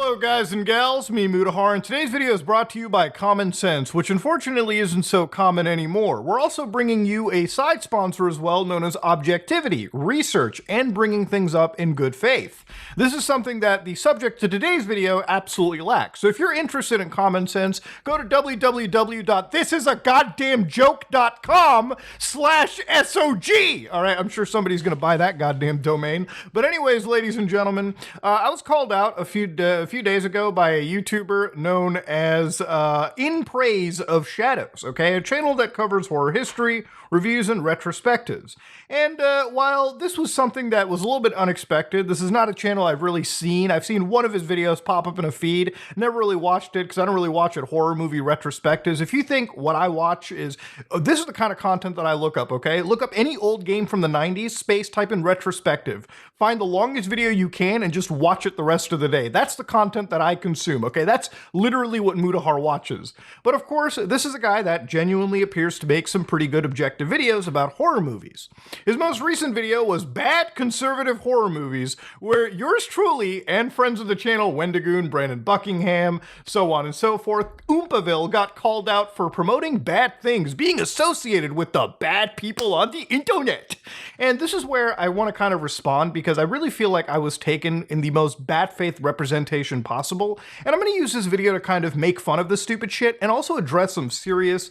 Hello guys and gals, me Mutahar, and today's video is brought to you by Common Sense, which unfortunately isn't so common anymore. We're also bringing you a side sponsor as well, known as Objectivity, research, and bringing things up in good faith. This is something that the subject to today's video absolutely lacks. So if you're interested in Common Sense, go to www.thisisagoddamnjoke.com/SOG. Alright, I'm sure somebody's gonna buy that goddamn domain. But anyways, ladies and gentlemen, I was called out a few days ago by a YouTuber known as In Praise of Shadows, okay? A channel that covers horror history, reviews, and retrospectives. And while this was something that was a little bit unexpected, this is not a channel I've really seen. I've seen one of his videos pop up in a feed, never really watched it because I don't really watch it horror movie retrospectives. If you think what I watch is, this is the kind of content that I look up, okay? Look up any old game from the 90s, space, type in retrospective. Find the longest video you can and just watch it the rest of the day. That's the content that I consume, okay? That's literally what Mutahar watches. But of course, this is a guy that genuinely appears to make some pretty good objective videos about horror movies. His most recent video was Bad Conservative Horror Movies, where yours truly and friends of the channel, Wendigoon, Brandon Buckingham, so on and so forth, Oompaville got called out for promoting bad things, being associated with the bad people on the internet. And this is where I want to kind of respond because I really feel like I was taken in the most bad faith representation possible, and I'm going to use this video to kind of make fun of this stupid shit and also address some serious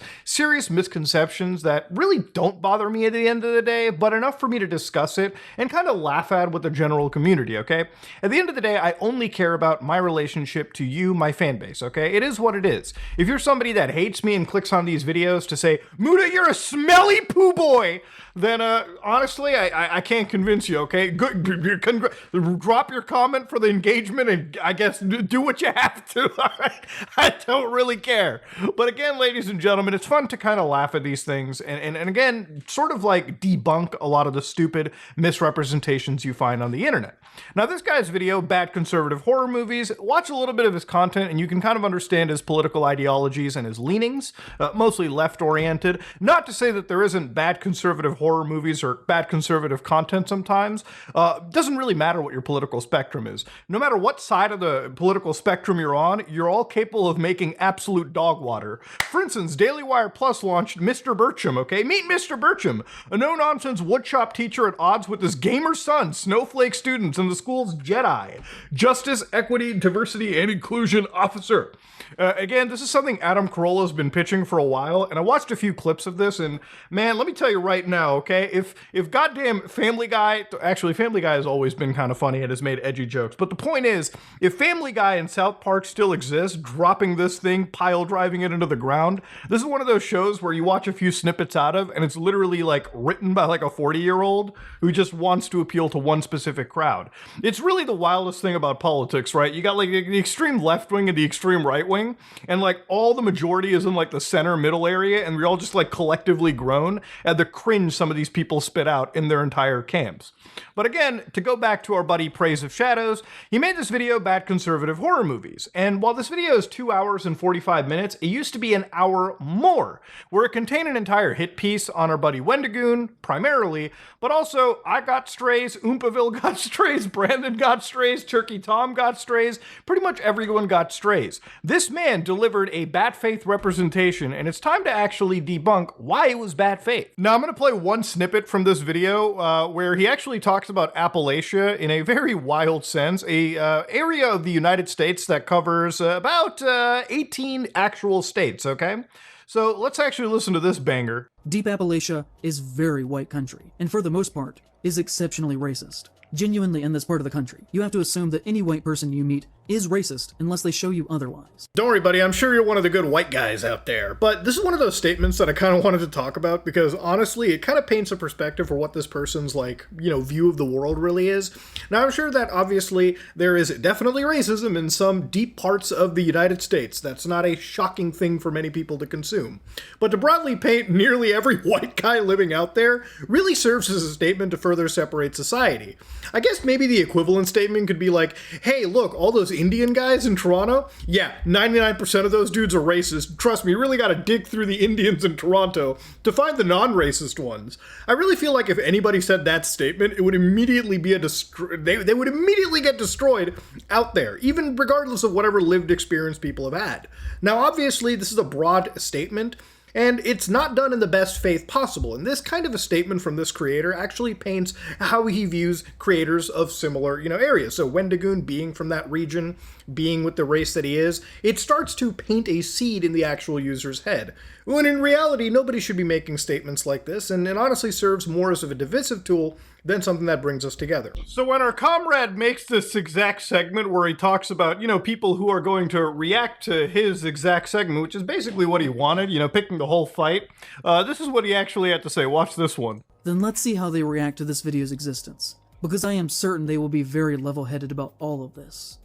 misconceptions that really don't bother me at the end of the day, but enough for me to discuss it and kind of laugh at with the general community, okay? At the end of the day, I only care about my relationship to you, my fan base, okay? It is what it is. If you're somebody that hates me and clicks on these videos to say, Muta, you're a smelly poo boy, then honestly, I can't convince you, okay? Drop your comment for the engagement and I guess do what you have to, all right? I don't really care. But again, ladies and gentlemen, it's fun to kind of laugh at these things and again, sort of like debunk a lot of the stupid misrepresentations you find on the internet. Now, this guy's video, Bad Conservative Horror Movies, watch a little bit of his content and you can kind of understand his political ideologies and his leanings, mostly left-oriented. Not to say that there isn't bad conservative horror movies or bad conservative content sometimes. Doesn't really matter what your political spectrum is. No matter what side of the political spectrum you're on, you're all capable of making absolute dog water. For instance, Daily Wire Plus launched Mr. Bircham, okay? Meet Mr. Bircham, a no-nonsense woodshop teacher at odds with his gamer son, snowflake students, and the school's Jedi, Justice, Equity, Diversity, and Inclusion Officer. Again, this is something Adam Carolla's been pitching for a while, and I watched a few clips of this, and man, let me tell you right now, okay, if goddamn Family Guy, actually Family Guy has always been kind of funny and has made edgy jokes, but the point is, if Family Guy and South Park still exist, dropping this thing, pile driving it into the ground, this is one of those shows where you watch a few snippets out of, and it's literally like written by like a 40-year-old who just wants to appeal to one specific crowd. It's really the wildest thing about politics, right? You got like the extreme left wing and the extreme right wing, and like all the majority is in like the center middle area, and we're all just like collectively groan at the cringe some of these people spit out in their entire camps. But again, to go back to our buddy Praise of Shadows, he made this video, Bad Conservative Horror Movies, and while this video is 2 hours and 45 minutes, it used to be an hour more, where it contained an entire hit piece on our buddy Wendigoon, primarily, but also I got strays, Oompaville got strays, Brandon got strays, Turkey Tom got strays, pretty much everyone got strays. This man delivered a bad faith representation, and it's time to actually debunk why it was bad faith. Now, I'm going to play one snippet from this video where he actually talks about Appalachia in a very wild sense, a area of the United States that covers about 18 actual states, okay? So let's actually listen to this banger. Deep Appalachia is very white country, and for the most part, is exceptionally racist. Genuinely in this part of the country, you have to assume that any white person you meet is racist unless they show you otherwise. Don't worry, buddy, I'm sure you're one of the good white guys out there, but this is one of those statements that I kind of wanted to talk about because honestly, it kind of paints a perspective for what this person's like, you know, view of the world really is. Now, I'm sure that obviously there is definitely racism in some deep parts of the United States. That's not a shocking thing for many people to consume. But to broadly paint nearly every white guy living out there really serves as a statement to further separate society. I guess maybe the equivalent statement could be like, hey, look, all those Indian guys in Toronto? Yeah, 99% of those dudes are racist. Trust me, you really gotta dig through the Indians in Toronto to find the non-racist ones. I really feel like if anybody said that statement, it would immediately be they would immediately get destroyed out there, even regardless of whatever lived experience people have had. Now, obviously, this is a broad statement, and it's not done in the best faith possible. And this kind of a statement from this creator actually paints how he views creators of similar, areas. So Wendigoon being from that region, being with the race that he is, it starts to paint a seed in the actual user's head. When in reality, nobody should be making statements like this, and it honestly serves more as a divisive tool than something that brings us together. So when our comrade makes this exact segment where he talks about, people who are going to react to his exact segment, which is basically what he wanted, picking the whole fight, this is what he actually had to say. Watch this one. Then let's see how they react to this video's existence, because I am certain they will be very level-headed about all of this.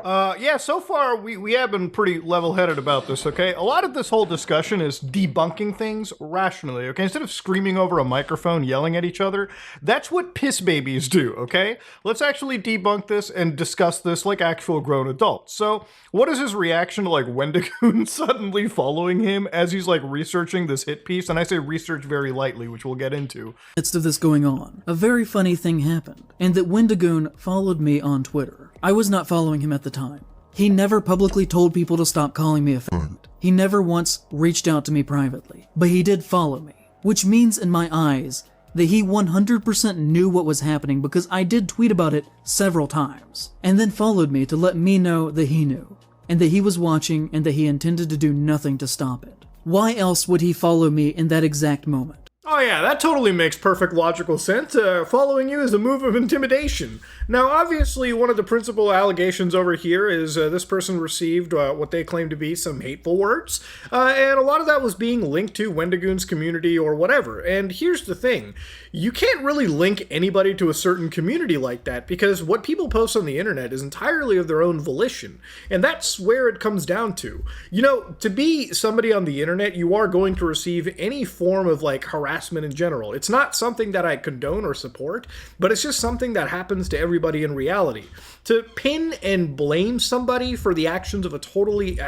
Yeah, so far we have been pretty level-headed about this, okay? A lot of this whole discussion is debunking things rationally, okay? Instead of screaming over a microphone, yelling at each other, that's what piss babies do, okay? Let's actually debunk this and discuss this like actual grown adults. So, what is his reaction to, like, Wendigoon suddenly following him as he's, like, researching this hit piece? And I say research very lightly, which we'll get into. In the midst of this going on, a very funny thing happened, and that Wendigoon followed me on Twitter. I was not following him at the time. He never publicly told people to stop calling me a faggot. He never once reached out to me privately, but he did follow me, which means in my eyes that he 100% knew what was happening because I did tweet about it several times, and then followed me to let me know that he knew, and that he was watching and that he intended to do nothing to stop it. Why else would he follow me in that exact moment? Oh yeah, that totally makes perfect logical sense. Following you is a move of intimidation. Now, obviously, one of the principal allegations over here is this person received what they claim to be some hateful words, and a lot of that was being linked to Wendigoon's community or whatever. And here's the thing. You can't really link anybody to a certain community like that, because what people post on the internet is entirely of their own volition, and that's where it comes down to. To be somebody on the internet, you are going to receive any form of, like, harassment in general. It's not something that I condone or support, but it's just something that happens to everybody in reality. To pin and blame somebody for the actions of a totally,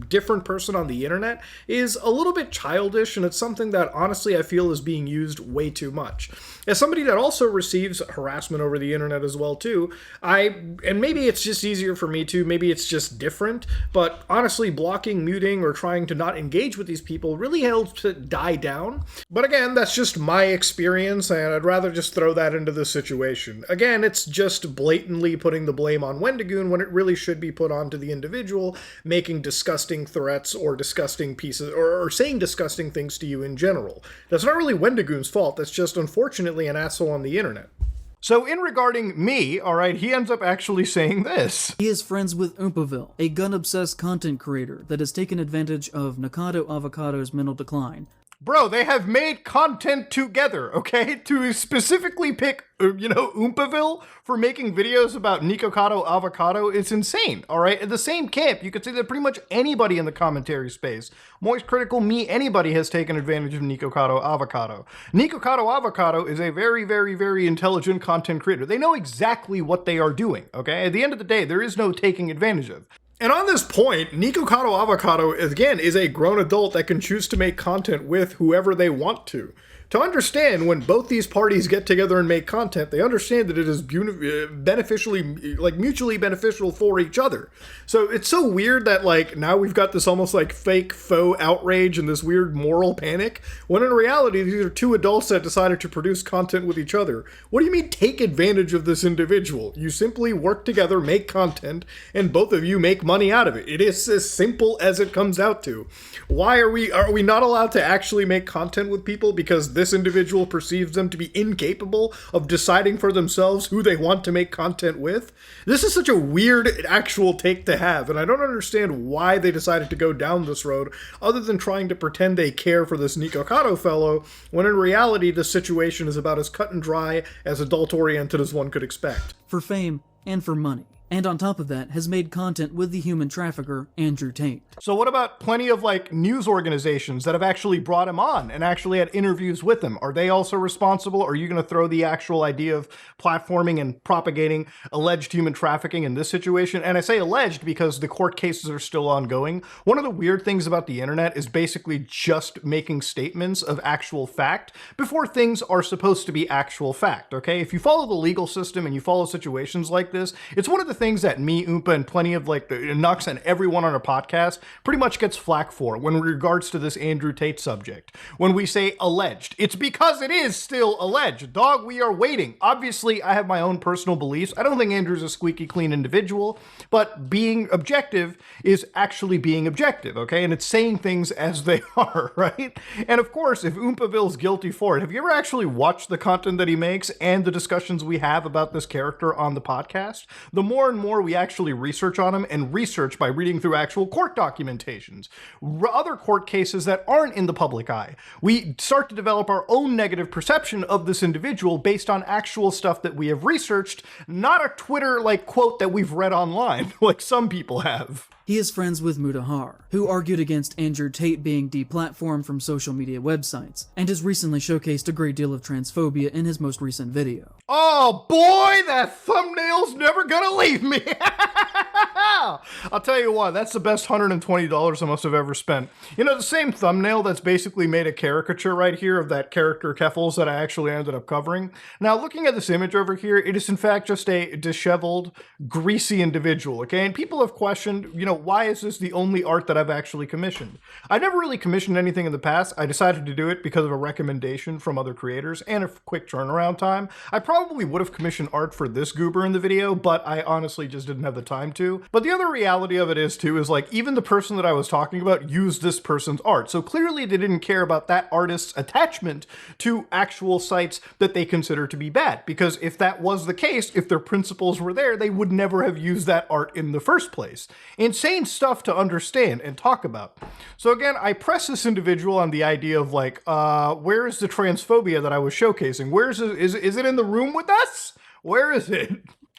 different person on the internet is a little bit childish, and it's something that honestly I feel is being used way too much. As somebody that also receives harassment over the internet as well too, and maybe it's just easier for me to, maybe it's just different, but honestly blocking, muting, or trying to not engage with these people really helps to die down. But again, that's just my experience, and I'd rather just throw that into this situation. Again, it's just blatantly putting the blame on Wendigoon when it really should be put onto the individual making disgusting threats or disgusting pieces or saying disgusting things to you in general. That's not really Wendigoon's fault. That's just unfortunately an asshole on the internet. So in regarding me, alright, he ends up actually saying this. He is friends with Oompaville, a gun-obsessed content creator that has taken advantage of Nikocado Avocado's mental decline. Bro, they have made content together, okay? To specifically pick, Oompaville for making videos about Nikocado Avocado, it's insane, all right? At the same camp, you could say that pretty much anybody in the commentary space, Moist Critical, me, anybody has taken advantage of Nikocado Avocado. Nikocado Avocado is a very, very, very intelligent content creator. They know exactly what they are doing, okay? At the end of the day, there is no taking advantage of. And on this point, Nikocado Avocado, again, is a grown adult that can choose to make content with whoever they want to. To understand, when both these parties get together and make content, they understand that it is mutually beneficial for each other. So it's so weird that, now we've got this almost fake faux outrage and this weird moral panic, when in reality, these are two adults that decided to produce content with each other. What do you mean take advantage of this individual? You simply work together, make content, and both of you make money out of it. It is as simple as it comes out to. Why are we not allowed to actually make content with people because this individual perceives them to be incapable of deciding for themselves who they want to make content with? This is such a weird actual take to have, and I don't understand why they decided to go down this road other than trying to pretend they care for this Nikocado fellow, when in reality the situation is about as cut and dry as adult-oriented as one could expect. For fame and for money. and on top of that has made content with the human trafficker Andrew Tate. So what about plenty of like news organizations that have actually brought him on and actually had interviews with him? Are they also responsible? Or are you going to throw the actual idea of platforming and propagating alleged human trafficking in this situation? And I say alleged because the court cases are still ongoing. One of the weird things about the internet is basically just making statements of actual fact before things are supposed to be actual fact, okay? If you follow the legal system and you follow situations like this, it's one of the things that me, Oompa, and plenty of like the Nux and everyone on our podcast pretty much gets flack for when regards to this Andrew Tate subject. When we say alleged, it's because it is still alleged. Dog, we are waiting. Obviously, I have my own personal beliefs. I don't think Andrew's a squeaky clean individual, but being objective is actually being objective, okay? And it's saying things as they are, right? And of course, if Oompaville's guilty for it, have you ever actually watched the content that he makes and the discussions we have about this character on the podcast? The more and more we actually research on him, and research by reading through actual court documentations, other court cases that aren't in the public eye, we start to develop our own negative perception of this individual based on actual stuff that we have researched, not a Twitter like quote that we've read online like some people have. He is friends with Mutahar, who argued against Andrew Tate being deplatformed from social media websites, and has recently showcased a great deal of transphobia in his most recent video. Oh boy, that thumbnail's never gonna leave me. I'll tell you what, that's the best $120 I must have ever spent. You know, the same thumbnail that's basically made a caricature right here of that character Keffels that I actually ended up covering. Now, looking at this image over here, it is in fact just a disheveled, greasy individual, okay? And people have questioned, you know, why is this the only art that I've actually commissioned? I've never really commissioned anything in the past. I decided to do it because of a recommendation from other creators and a quick turnaround time. I probably would have commissioned art for this goober in the video, but I honestly just didn't have the time to. But the other reality of it is too, is like even the person that I was talking about used this person's art. So clearly they didn't care about that artist's attachment to actual sites that they consider to be bad. Because if that was the case, if their principles were there, they would never have used that art in the first place. Insane stuff to understand and talk about. So again, I press this individual on the idea of like, where is the transphobia that I was showcasing? Where is it? Is it in the room with us? Where is it?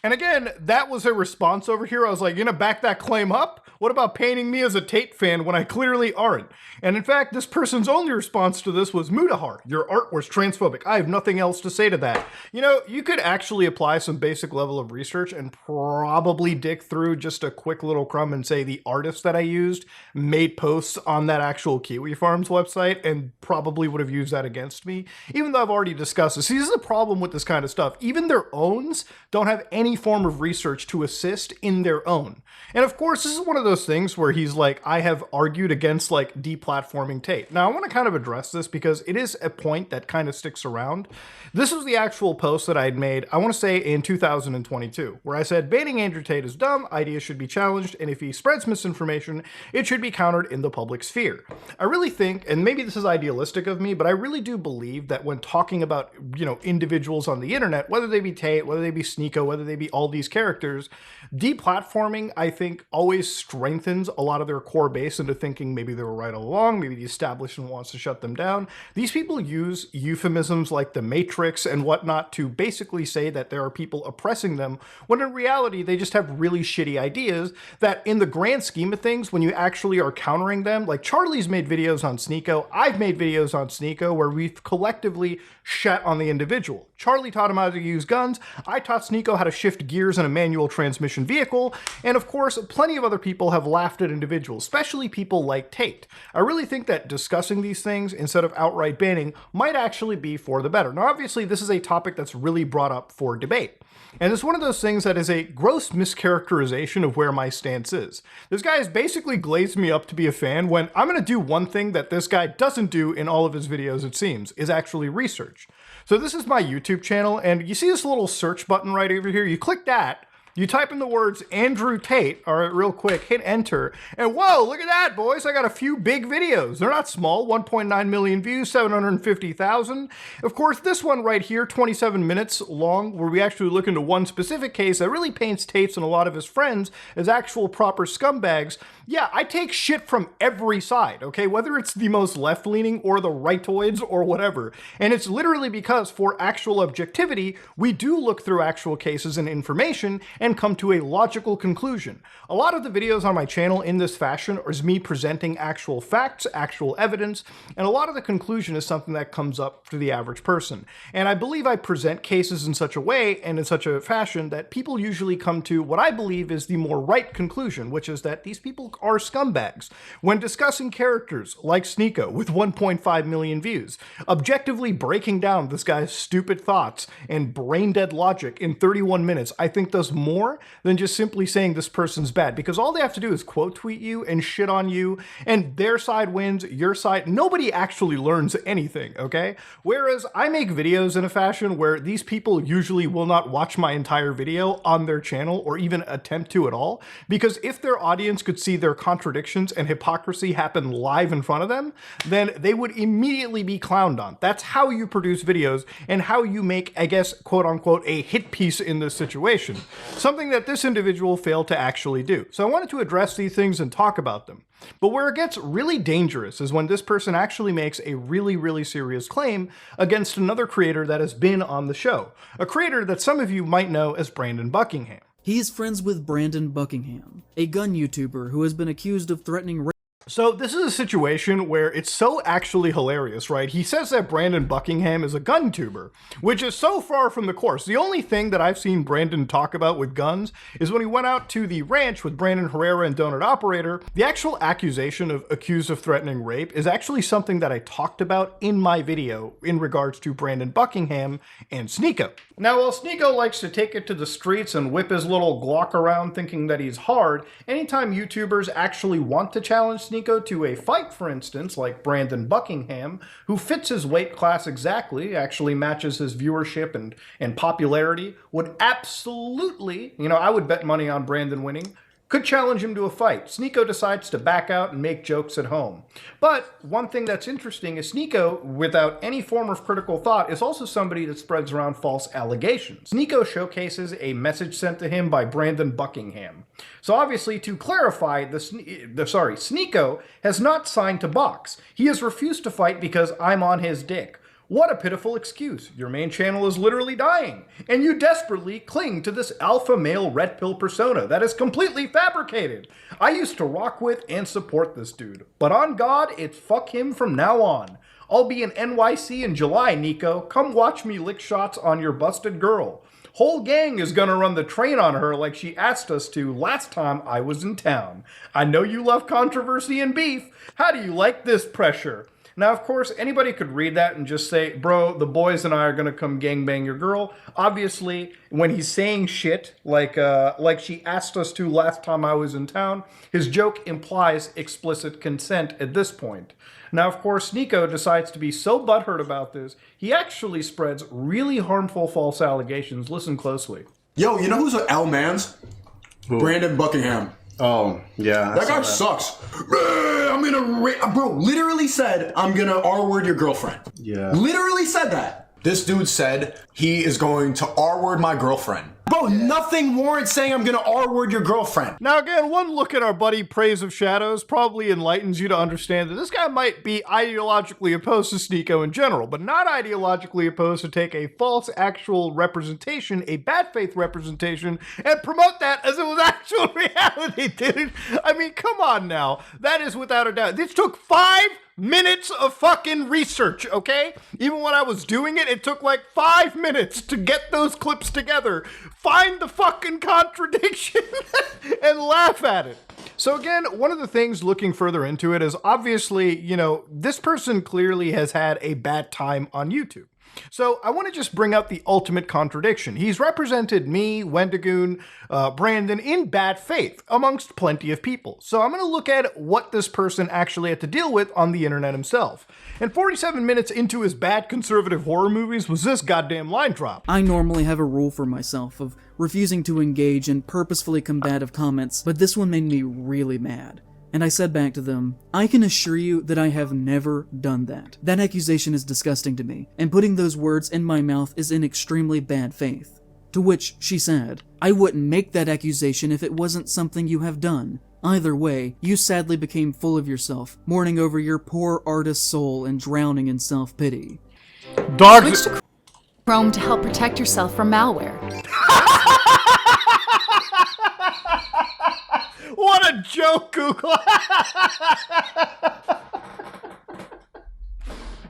And again, that was a response over here. I was like, you know, back that claim up? What about painting me as a Tate fan when I clearly aren't? And in fact, this person's only response to this was, Mutahar, your art was transphobic. I have nothing else to say to that. You know, you could actually apply some basic level of research and probably dig through just a quick little crumb and say the artist that I used made posts on that actual Kiwi Farms website and probably would have used that against me, even though I've already discussed this. See, this is the problem with this kind of stuff. Even their owns don't have any form of research to assist in their own. And of course, this is one of those things where he's like, I have argued against like deplatforming Tate. Now I want to kind of address this because it is a point that kind of sticks around. This was the actual post that I had made, I want to say in 2022, where I said, banning Andrew Tate is dumb, ideas should be challenged, and if he spreads misinformation, it should be countered in the public sphere. I really think, and maybe this is idealistic of me, but I really do believe that when talking about, you know, individuals on the internet, whether they be Tate, whether they be Sneeko, whether they be all these characters, deplatforming, I think, always strengthens a lot of their core base into thinking maybe they were right all along, maybe the establishment wants to shut them down. These people use euphemisms like the Matrix and whatnot to basically say that there are people oppressing them, when in reality, they just have really shitty ideas that in the grand scheme of things, when you actually are countering them, like Charlie's made videos on Sneeko, I've made videos on Sneeko where we've collectively shat on the individual. Charlie taught him how to use guns, I taught Sneeko how to shift gears in a manual transmission vehicle, and of course, plenty of other people have laughed at individuals, especially people like Tate. I really think that discussing these things instead of outright banning might actually be for the better. Now, obviously, this is a topic that's really brought up for debate. And it's one of those things that is a gross mischaracterization of where my stance is. This guy has basically glazed me up to be a fan when I'm going to do one thing that this guy doesn't do in all of his videos, it seems, is actually research. So this is my YouTube channel, and you see this little search button right over here? You click that, you type in the words Andrew Tate, all right, real quick, hit enter, and whoa, look at that, boys. I got a few big videos. They're not small, 1.9 million views, 750,000. Of course, this one right here, 27 minutes long, where we actually look into one specific case that really paints Tate and a lot of his friends as actual proper scumbags. Yeah, I take shit from every side, okay? Whether it's the most left-leaning or the rightoids or whatever. And it's literally because for actual objectivity, we do look through actual cases and information, and come to a logical conclusion. A lot of the videos on my channel in this fashion is me presenting actual facts, actual evidence, and a lot of the conclusion is something that comes up to the average person. And I believe I present cases in such a way and in such a fashion that people usually come to what I believe is the more right conclusion, which is that these people are scumbags. When discussing characters like Sneeko with 1.5 million views, objectively breaking down this guy's stupid thoughts and brain-dead logic in 31 minutes, I think does more than just simply saying this person's bad, because all they have to do is quote tweet you and shit on you, and their side wins, your side. Nobody actually learns anything, okay? Whereas I make videos in a fashion where these people usually will not watch my entire video on their channel or even attempt to at all, because if their audience could see their contradictions and hypocrisy happen live in front of them, then they would immediately be clowned on. That's how you produce videos and how you make, I guess, quote unquote, a hit piece in this situation. Something that this individual failed to actually do. So I wanted to address these things and talk about them. But where it gets really dangerous is when this person actually makes a really, really serious claim against another creator that has been on the show. A creator that some of you might know as Brandon Buckingham. He is friends with Brandon Buckingham, a gun YouTuber who has been accused of threatening rape. So this is a situation where it's so actually hilarious, right? He says that Brandon Buckingham is a gun tuber, which is so far from the course. The only thing that I've seen Brandon talk about with guns is when he went out to the ranch with Brandon Herrera and Donut Operator. The actual accusation of accused of threatening rape is actually something that I talked about in my video in regards to Brandon Buckingham and Sneeko. Now, while Sneeko likes to take it to the streets and whip his little Glock around thinking that he's hard, anytime YouTubers actually want to challenge Sneeko to a fight, for instance, like Brandon Buckingham, who fits his weight class exactly, actually matches his viewership and popularity, would absolutely, I would bet money on Brandon winning, could challenge him to a fight. Sneeko decides to back out and make jokes at home. But one thing that's interesting is Sneeko, without any form of critical thought, is also somebody that spreads around false allegations. Sneeko showcases a message sent to him by Brandon Buckingham. So obviously, to clarify, Sneeko has not signed to box. He has refused to fight because I'm on his dick. What a pitiful excuse. Your main channel is literally dying, and you desperately cling to this alpha male red pill persona that is completely fabricated. I used to rock with and support this dude, but on God, it's fuck him from now on. I'll be in NYC in July, Nico. Come watch me lick shots on your busted girl. Whole gang is gonna run the train on her like she asked us to last time I was in town. I know you love controversy and beef. How do you like this pressure? Now, of course, anybody could read that and just say, bro, the boys and I are going to come gangbang your girl. Obviously, when he's saying shit like she asked us to last time I was in town, his joke implies explicit consent at this point. Now, of course, Sneeko decides to be so butthurt about this, he actually spreads really harmful false allegations. Listen closely. Yo, you know who's an L-Mans? Brandon Buckingham. Oh, yeah. That guy sucks. Bro, literally said, I'm gonna R-word your girlfriend. Yeah. Literally said that. This dude said he is going to R-word my girlfriend. Bro, nothing warrants saying I'm gonna R-word your girlfriend. Now again, one look at our buddy Praise of Shadows probably enlightens you to understand that this guy might be ideologically opposed to Sneeko in general, but not ideologically opposed to take a false actual representation, a bad faith representation, and promote that as it was actual reality, dude. I mean, come on now. That is without a doubt. This took 5 minutes of fucking research, okay? Even when I was doing it, it took like 5 minutes to get those clips together, find the fucking contradiction, and laugh at it. So again, one of the things looking further into it is obviously, this person clearly has had a bad time on YouTube. So I want to just bring up the ultimate contradiction. He's represented me, Wendigoon, Brandon in bad faith amongst plenty of people. So I'm going to look at what this person actually had to deal with on the internet himself. And 47 minutes into his bad conservative horror movies was this goddamn line drop. I normally have a rule for myself of refusing to engage in purposefully combative comments, but this one made me really mad. And I said back to them, I can assure you that I have never done that. That accusation is disgusting to me, and putting those words in my mouth is in extremely bad faith. To which she said, I wouldn't make that accusation if it wasn't something you have done. Either way, you sadly became full of yourself, mourning over your poor artist soul and drowning in self-pity. Dogs. Chrome to help protect yourself from malware. a joke, Google.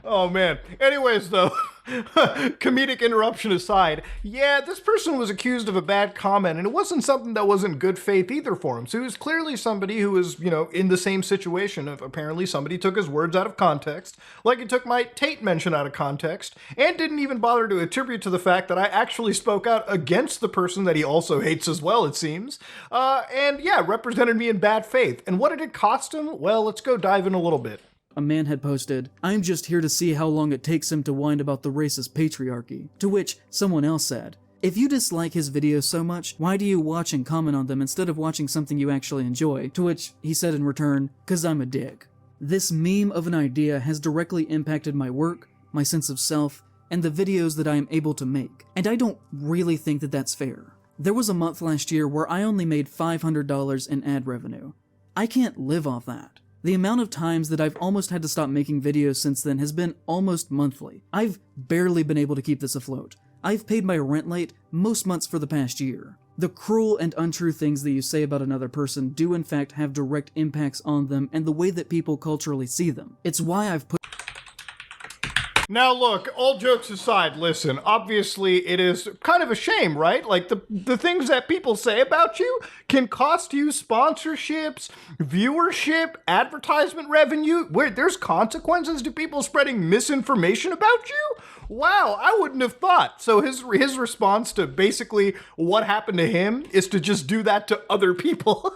Oh man. Anyways, though, comedic interruption aside, yeah, this person was accused of a bad comment, and it wasn't something that was in good faith either for him. So he was clearly somebody who was, in the same situation of apparently somebody took his words out of context, like he took my Tate mention out of context, and didn't even bother to attribute to the fact that I actually spoke out against the person that he also hates as well, it seems. And yeah, represented me in bad faith. And what did it cost him? Well, let's go dive in a little bit. A man had posted, "I'm just here to see how long it takes him to whine about the racist patriarchy." To which someone else said, "If you dislike his videos so much, why do you watch and comment on them instead of watching something you actually enjoy?" To which he said in return, "'Cause I'm a dick." This meme of an idea has directly impacted my work, my sense of self, and the videos that I am able to make. And I don't really think that that's fair. There was a month last year where I only made $500 in ad revenue. I can't live off that. The amount of times that I've almost had to stop making videos since then has been almost monthly. I've barely been able to keep this afloat. I've paid my rent late most months for the past year. The cruel and untrue things that you say about another person do in fact have direct impacts on them and the way that people culturally see them. It's why I've put Now look, all jokes aside, listen, obviously it is kind of a shame, right? Like the things that people say about you can cost you sponsorships, viewership, advertisement revenue. Where there's consequences to people spreading misinformation about you? Wow, I wouldn't have thought. So his response to basically what happened to him is to just do that to other people.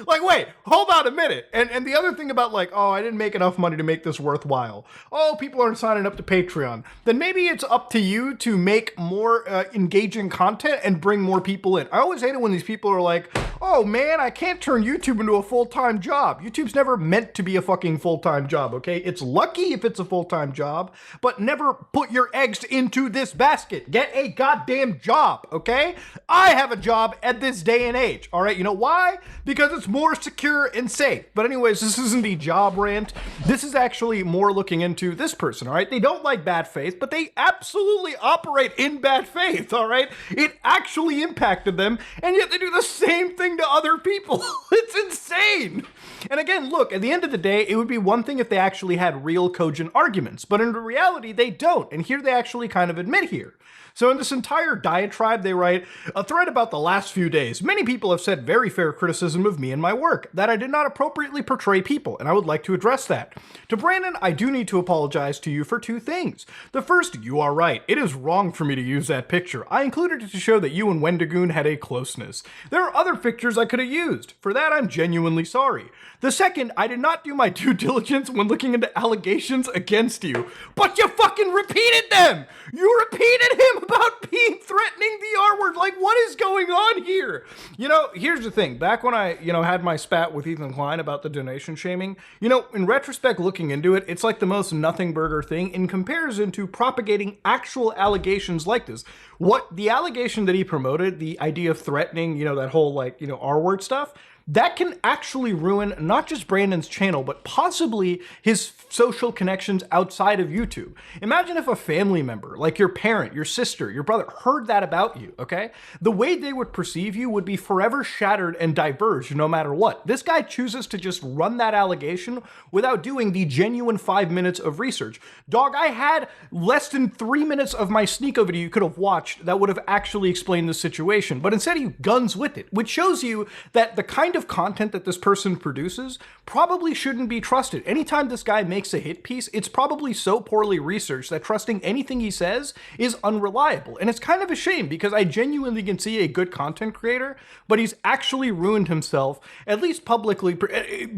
Like, wait, hold on a minute. And the other thing about like, oh, I didn't make enough money to make this worthwhile. Oh, people aren't signing up to Patreon. Then maybe it's up to you to make more engaging content and bring more people in. I always hate it when these people are like, oh man, I can't turn YouTube into a full-time job. YouTube's never meant to be a fucking full-time job, okay? It's lucky if it's a full-time job, but never put your eggs into this basket. Get a goddamn job, okay? I have a job at this day and age, all right? You know why? Because it's more secure and safe. But anyways, this isn't a job rant. This is actually more looking into this person, all right? They don't like bad faith, but they absolutely operate in bad faith, all right? It actually impacted them, and yet they do the same thing to other people. It's insane. And again, look, at the end of the day, it would be one thing if they actually had real cogent arguments, but in reality, they don't. And here they actually kind of admit here. So in this entire diatribe, they write, a thread about the last few days. Many people have said very fair criticism of me and my work, that I did not appropriately portray people, and I would like to address that. To Brandon, I do need to apologize to you for two things. The first, you are right. It is wrong for me to use that picture. I included it to show that you and Wendigoon had a closeness. There are other pictures I could have used. For that, I'm genuinely sorry. The second, I did not do my due diligence when looking into allegations against you. But you fucking repeated them! You repeated him about being threatening the R word. Like, what is going on here? You know, here's the thing. Back when I, had my spat with Ethan Klein about the donation shaming, in retrospect, looking into it, it's like the most nothing burger thing in comparison to propagating actual allegations like this. What the allegation that he promoted, the idea of threatening, that whole R word stuff, that can actually ruin not just Brandon's channel, but possibly his social connections outside of YouTube. Imagine if a family member, like your parent, your sister, your brother, heard that about you, okay? The way they would perceive you would be forever shattered and diverged no matter what. This guy chooses to just run that allegation without doing the genuine 5 minutes of research. Dog, I had less than 3 minutes of my Sneeko video you could have watched that would have actually explained the situation, but instead he guns with it, which shows you that the kind of content that this person produces probably shouldn't be trusted. Anytime this guy makes a hit piece, it's probably so poorly researched that trusting anything he says is unreliable. And it's kind of a shame because I genuinely can see a good content creator, but he's actually ruined himself, at least publicly.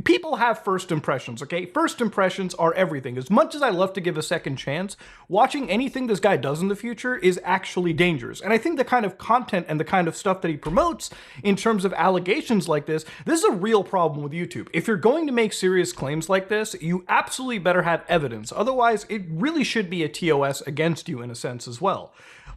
People have first impressions, okay? First impressions are everything. As much as I love to give a second chance, watching anything this guy does in the future is actually dangerous. And I think the kind of content and the kind of stuff that he promotes in terms of allegations like this is a real problem with YouTube. If you're going to make serious claims like this, you absolutely better have evidence. Otherwise, it really should be a TOS against you in a sense as well.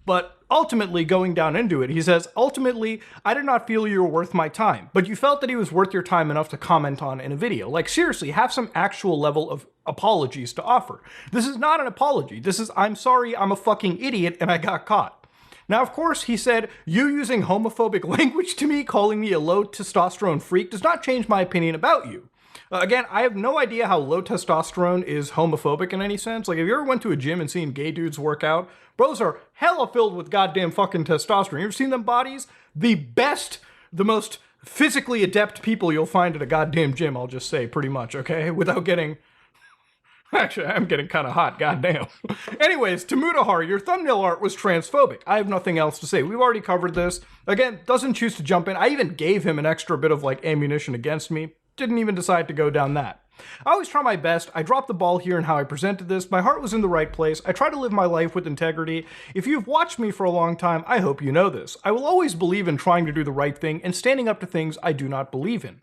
But ultimately, going down into it, he says, ultimately, I did not feel you were worth my time, but you felt that he was worth your time enough to comment on in a video. Like, seriously, have some actual level of apologies to offer. This is not an apology. This is, I'm sorry, I'm a fucking idiot and I got caught. Now, of course, he said, you using homophobic language to me, calling me a low testosterone freak, does not change my opinion about you. Again, I have no idea how low testosterone is homophobic in any sense. Like, if you ever went to a gym and seen gay dudes work out, bros are hella filled with goddamn fucking testosterone. You ever seen them bodies? The best, the most physically adept people you'll find at a goddamn gym, I'll just say, pretty much, okay? Without getting... Actually, I'm getting kind of hot, goddamn. Anyways, to Mutahar, your thumbnail art was transphobic. I have nothing else to say. We've already covered this. Again, doesn't choose to jump in. I even gave him an extra bit of, like, ammunition against me. Didn't even decide to go down that. I always try my best. I dropped the ball here in how I presented this. My heart was in the right place. I try to live my life with integrity. If you've watched me for a long time, I hope you know this. I will always believe in trying to do the right thing and standing up to things I do not believe in.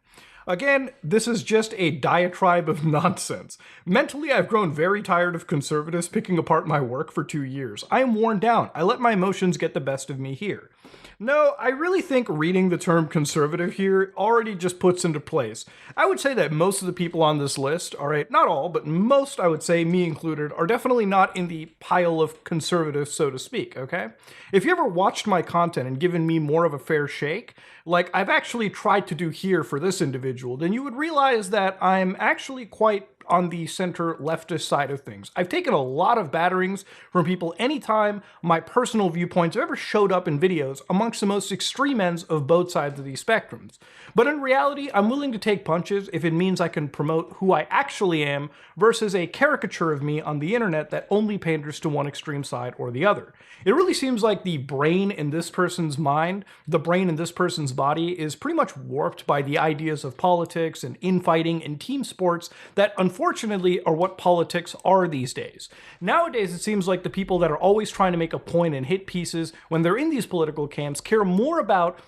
Again, this is just a diatribe of nonsense. Mentally, I've grown very tired of conservatives picking apart my work for 2 years. I am worn down. I let my emotions get the best of me here. No, I really think reading the term conservative here already just puts into place. I would say that most of the people on this list, alright, not all, but most, I would say, me included, are definitely not in the pile of conservatives, so to speak, okay? If you ever watched my content and given me more of a fair shake, like I've actually tried to do here for this individual, then you would realize that I'm actually quite on the center leftist side of things. I've taken a lot of batterings from people anytime my personal viewpoints have ever showed up in videos amongst the most extreme ends of both sides of these spectrums. But in reality, I'm willing to take punches if it means I can promote who I actually am versus a caricature of me on the internet that only panders to one extreme side or the other. It really seems like the brain in this person's mind, the brain in this person's body, is pretty much warped by the ideas of politics and infighting and team sports that unfortunately are what politics are these days. Nowadays, it seems like the people that are always trying to make a point and hit pieces when they're in these political camps care more about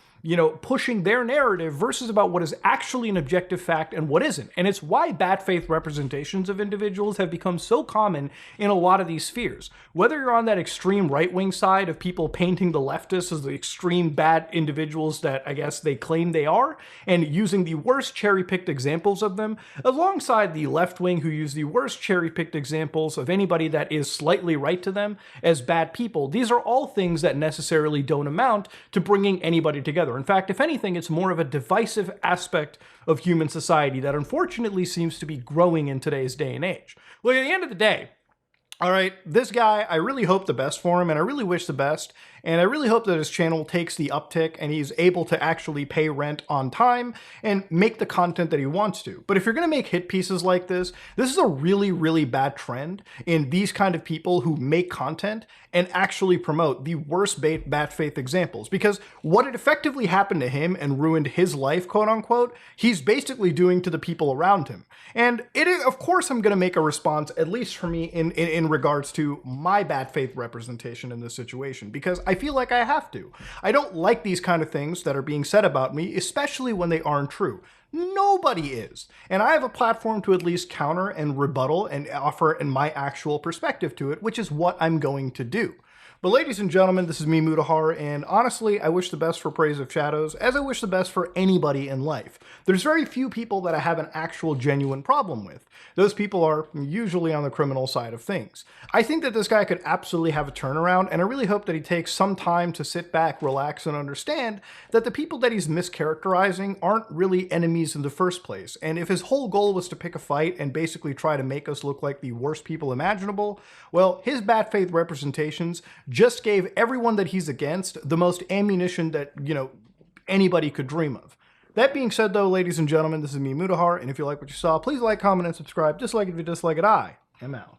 pushing their narrative versus about what is actually an objective fact and what isn't. And it's why bad faith representations of individuals have become so common in a lot of these spheres. Whether you're on that extreme right-wing side of people painting the leftists as the extreme bad individuals that I guess they claim they are, and using the worst cherry-picked examples of them, alongside the left-wing who use the worst cherry-picked examples of anybody that is slightly right to them as bad people, these are all things that necessarily don't amount to bringing anybody together. In fact, if anything, it's more of a divisive aspect of human society that unfortunately seems to be growing in today's day and age. Look, at the end of the day, all right, this guy, I really hope the best for him, and I really wish the best, and I really hope that his channel takes the uptick and he's able to actually pay rent on time and make the content that he wants to. But if you're going to make hit pieces like this is a really, really bad trend in these kind of people who make content and actually promote the worst bad faith examples. Because what had effectively happened to him and ruined his life, quote unquote, he's basically doing to the people around him. And it is, of course, I'm going to make a response, at least for me, in regards to my bad faith representation in this situation, because I feel like I have to. I don't like these kind of things that are being said about me, especially when they aren't true. Nobody is. And I have a platform to at least counter and rebuttal and offer in my actual perspective to it, which is what I'm going to do. But ladies and gentlemen, this is me, Mutahar, and honestly, I wish the best for Praise of Shadows, as I wish the best for anybody in life. There's very few people that I have an actual genuine problem with. Those people are usually on the criminal side of things. I think that this guy could absolutely have a turnaround, and I really hope that he takes some time to sit back, relax, and understand that the people that he's mischaracterizing aren't really enemies in the first place. And if his whole goal was to pick a fight and basically try to make us look like the worst people imaginable, well, his bad faith representations just gave everyone that he's against the most ammunition that, anybody could dream of. That being said, though, ladies and gentlemen, this is me, Mutahar, and if you like what you saw, please like, comment, and subscribe. Dislike it if you dislike it. I am out.